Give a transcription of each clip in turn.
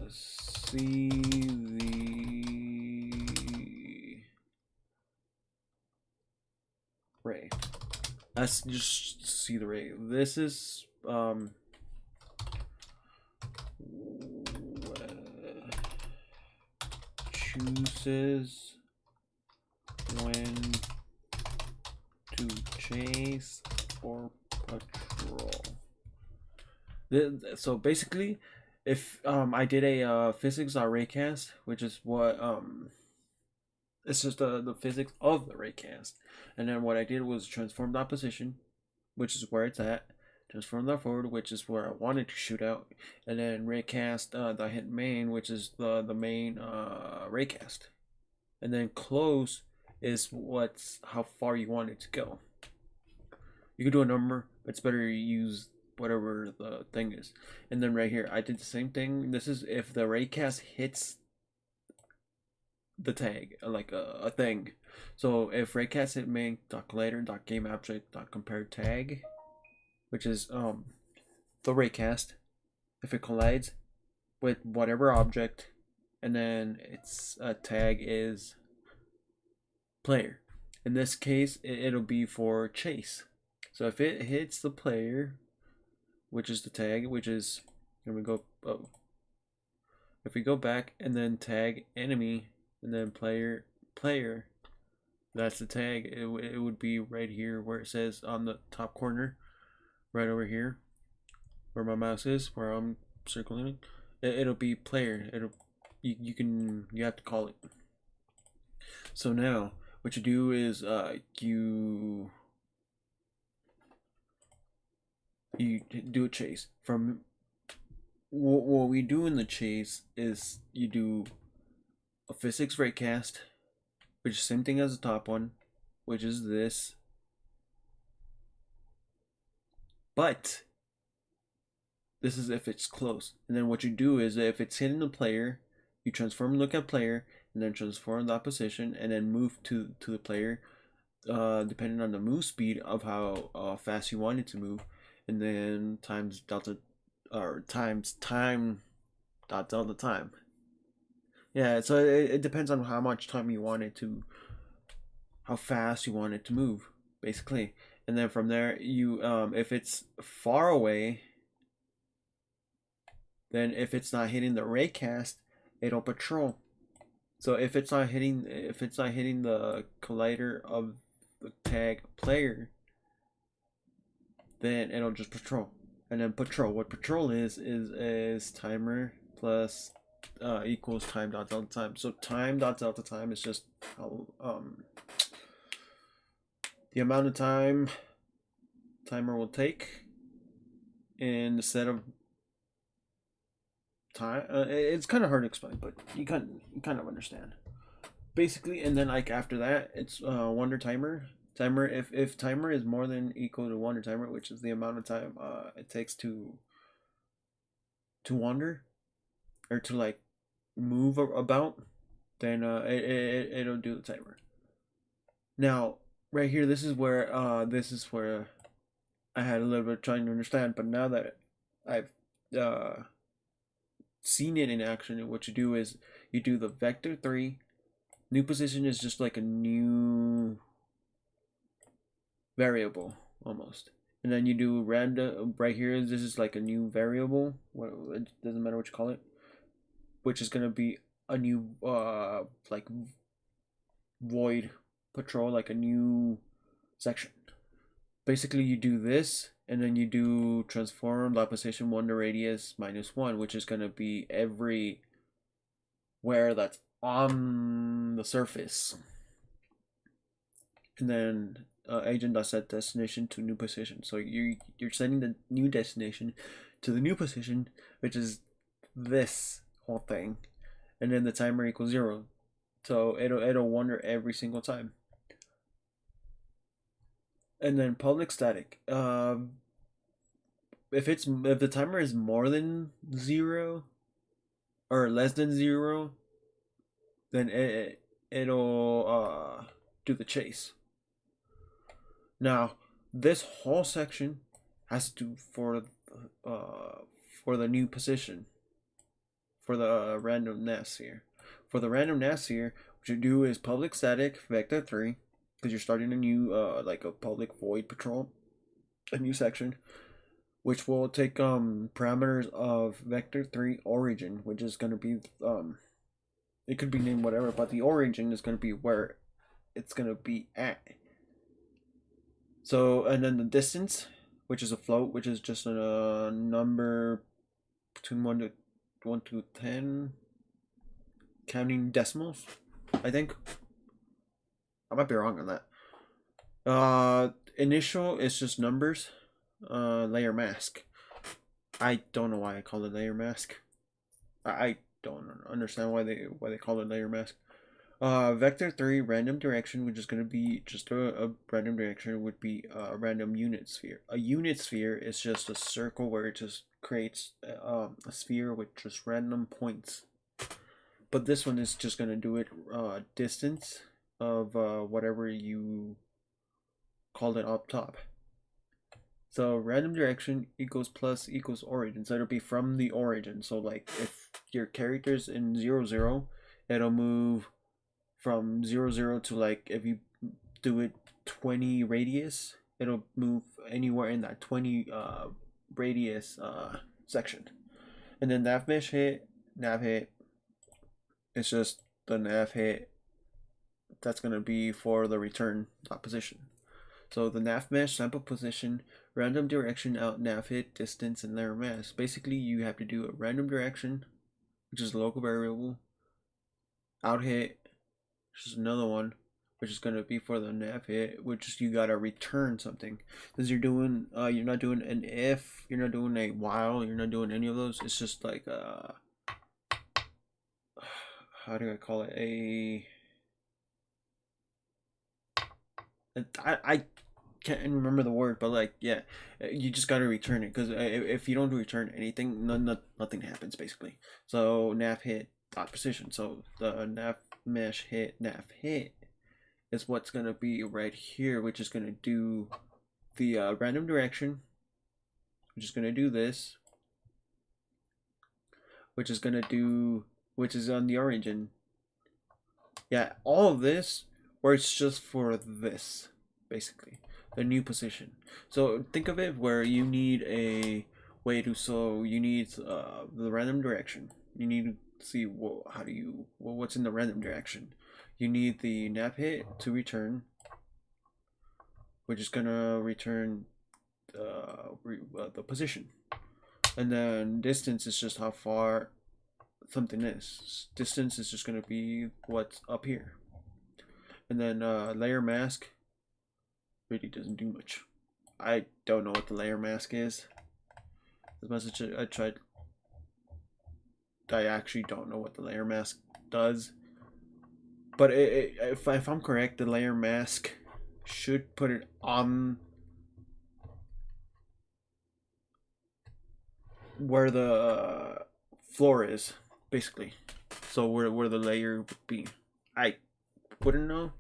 see the ray. Let's just see the ray. This is chooses when to chase or patrol. So basically, if I did a physics.raycast, which is what it's just the physics of the raycast, and then what I did was transform that position, which is where it's at, transform that forward, which is where I wanted to shoot out, and then raycast the hit main, which is the main raycast, and then close is what's how far you want it to go. You can do a number, but it's better to use whatever the thing is. And then right here, I did the same thing. This is if the raycast hits the tag, like a thing. So if raycast hit main dot collider dot game object dot compare tag, which is the raycast, if it collides with whatever object, and then its tag is player. In this case, it'll be for chase. So if it hits the player, which is the tag, which is, here we go, oh. If we go back and then tag enemy and then player, that's the tag. It would be right here where it says on the top corner, right over here, where my mouse is, where I'm circling. It'll be player. You have to call it. So now what you do is you do a chase. From what we do in the chase is you do a physics raycast, which is the same thing as the top one, which is this, but this is if it's close. And then what you do is if it's hitting the player, you transform and look at player, and then transform that position, and then move to the player, depending on the move speed of how fast you want it to move, and then times delta, or times time dot delta time. Yeah, so it depends on how much time you want it to, how fast you want it to move, basically. And then from there, you if it's far away, then if it's not hitting the raycast, it'll patrol. So if it's not hitting the collider of the tag player, then it'll just patrol. And then patrol, what patrol is timer plus equals time dot delta time. So time dot delta time is just how the amount of time timer will take in the set of time. It's kind of hard to explain, but you kind of understand basically. And then like after that, it's wonder timer. If timer is more than equal to wonder timer, which is the amount of time it takes to wander or to like move about, then it'll do the timer. Now right here, this is where I had a little bit of trying to understand, but now that I've seen it in action, what you do is you do the vector 3. New position is just like a new variable almost, and then you do random right here. This is like a new variable. It doesn't matter what you call it, which is gonna be a new like void patrol, like a new section. Basically, you do this, and then you do transform that position wonder radius -1, which is gonna be everywhere that's on the surface. And then agent does set destination to new position. So you're sending the new destination to the new position, which is this whole thing, and then the timer equals 0. So it'll wander every single time. And then public static. If the timer is more than 0 or less than 0, then it'll do the chase. Now this whole section has to do for the new position. for the random nav sphere. For the random nav sphere, what you do is public static vector 3, because you're starting a new like a public void patrol, a new section, which will take parameters of vector 3 origin, which is going to be it could be named whatever, but the origin is going to be where it's going to be at. So, and then the distance, which is a float, which is just a number between 1 to 10, counting decimals, I think. I might be wrong on that. Initial is just numbers. Layer mask. I don't know why I call it layer mask. I don't understand why they call it layer mask. Vector 3 random direction, which is going to be just a random direction, would be a random unit sphere. A unit sphere is just a circle where it just creates a sphere with just random points. But this one is just going to do it distance of whatever you called it up top. So random direction equals plus equals origin. So it'll be from the origin. So like if your character's in 0, 0, it'll move from 0, 0 to, like, if you do it 20 radius, it'll move anywhere in that 20 radius section. And then nav mesh hit, nav hit, it's just the nav hit that's going to be for the return position. So the nav mesh, sample position, random direction, out nav hit, distance, and layer mask. Basically, you have to do a random direction, which is a local variable, out hit, which is another one, which is going to be for the nav hit, which is you got to return something. Because you're doing, you're not doing an if, you're not doing a while, you're not doing any of those. It's just like, how do I call it? I can't remember the word, but like, yeah, you just gotta return it, because if you don't return anything, nothing happens basically. So nav hit dot precision. So the nav mesh hit nav hit is what's gonna be right here, which is gonna do the random direction, which is gonna do this, which is gonna do, which is on the origin. Yeah, all of this works just for this, basically, the new position. So think of it where you need a way to, so you need the random direction. You need to see, well, how do you, well, what's in the random direction. You need the nav hit to return, which is gonna return the position. And then distance is just how far something is. Distance is just gonna be what's up here. And then layer mask really doesn't do much. I don't know what the layer mask is. As much as I tried, I actually don't know what the layer mask does. But if I'm correct, the layer mask should put it on where the floor is, basically. So where the layer would be. I wouldn't know.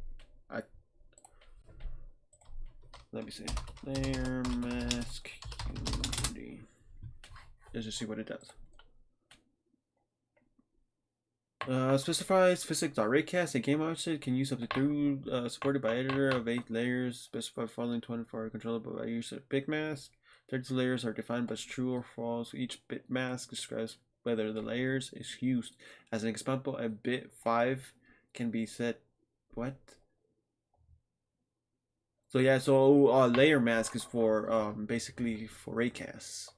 Let me see. Layer mask unity. Let's just see what it does. Specifies physics.raycast. A game object can use up to 2 supported by editor of 8 layers. Specify following 24 controllable by use of bit mask. 32 layers are defined as true or false. Each bit mask describes whether the layers is used. As an example, a bit 5 can be set. What? So yeah, so layer mask is for basically for raycasts.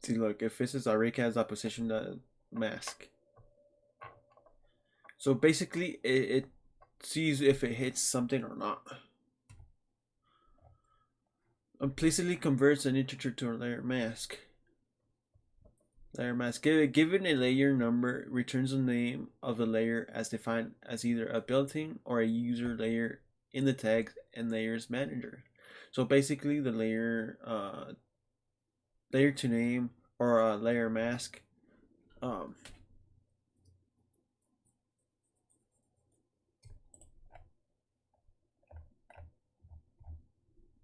See, look, if this is a raycast opposition mask. So basically, it sees if it hits something or not. Implicitly converts an integer to a layer mask. Layer mask. Given a layer number, returns the name of the layer as defined as either a built-in or a user layer in the tags and layers manager. So basically, the layer layer to name or a layer mask. Let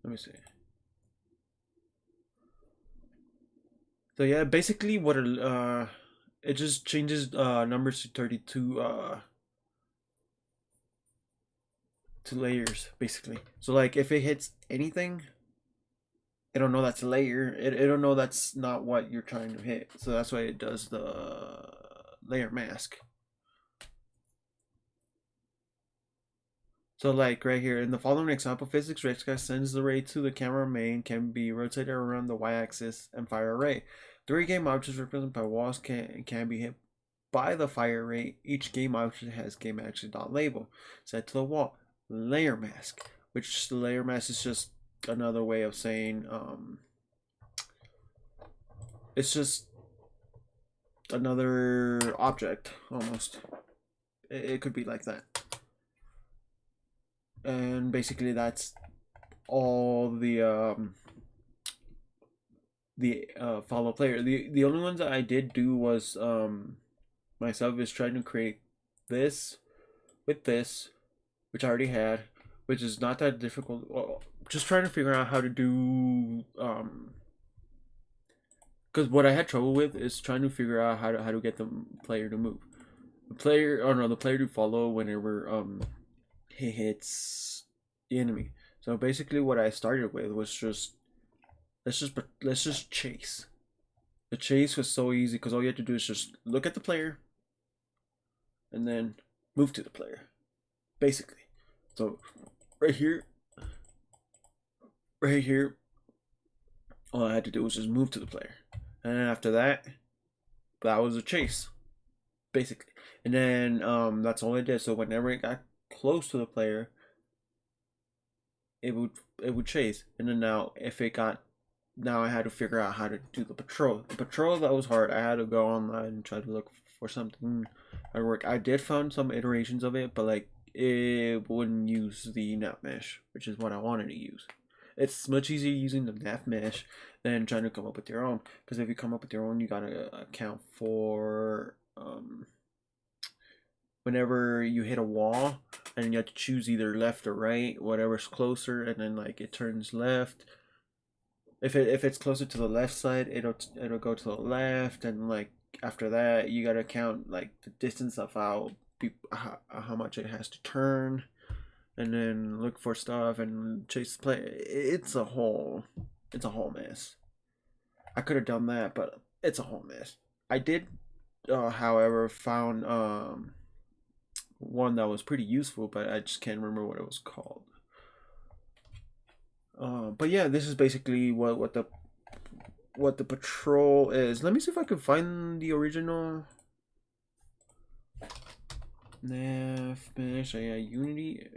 me see. So yeah, basically what it just changes numbers to 32 to layers basically. So like if it hits anything, it'll know that's a layer. It'll know that's not what you're trying to hit. So that's why it does the layer mask. So like right here in the following example, physics raycast sends the ray to the camera main, can be rotated around the y-axis and fire a ray. 3 game objects represented by walls can be hit by the fire ray. Each game object has game action dot label set to the wall. Layer mask, which the layer mask is just another way of saying it's just another object almost. It could be like that. And basically that's all the follow player. The only ones that I did do was myself is trying to create this with this, which I already had, which is not that difficult. Well, just trying to figure out how to do because what I had trouble with is trying to figure out how to get the player to move. The player, oh no, the player to follow whenever he hits the enemy. So basically, what I started with was just let's just chase. The chase was so easy because all you had to do is just look at the player and then move to the player, basically. So right here, right here, all I had to do was just move to the player, and then after that, that was a chase, basically. And then that's all I did. So whenever it got close to the player, it would chase. And then now if it got now I had to figure out how to do the patrol. The patrol that was hard. I had to go online and try to look for something that work. I did find some iterations of it, but like it wouldn't use the nav mesh, which is what I wanted to use. It's much easier using the nav mesh than trying to come up with your own. Because if you come up with your own, you gotta account for whenever you hit a wall, and you have to choose either left or right, whatever's closer, and then like it turns left. If it's closer to the left side, it'll go to the left, and like after that, you gotta count like the distance of how much it has to turn, and then look for stuff and chase the play. It's a whole mess. I could have done that, but it's a whole mess. I did, however, found one that was pretty useful, but I just can't remember what it was called. But yeah, this is basically what the patrol is. Let me see if I can find the original nav mesh. Yeah, Unity.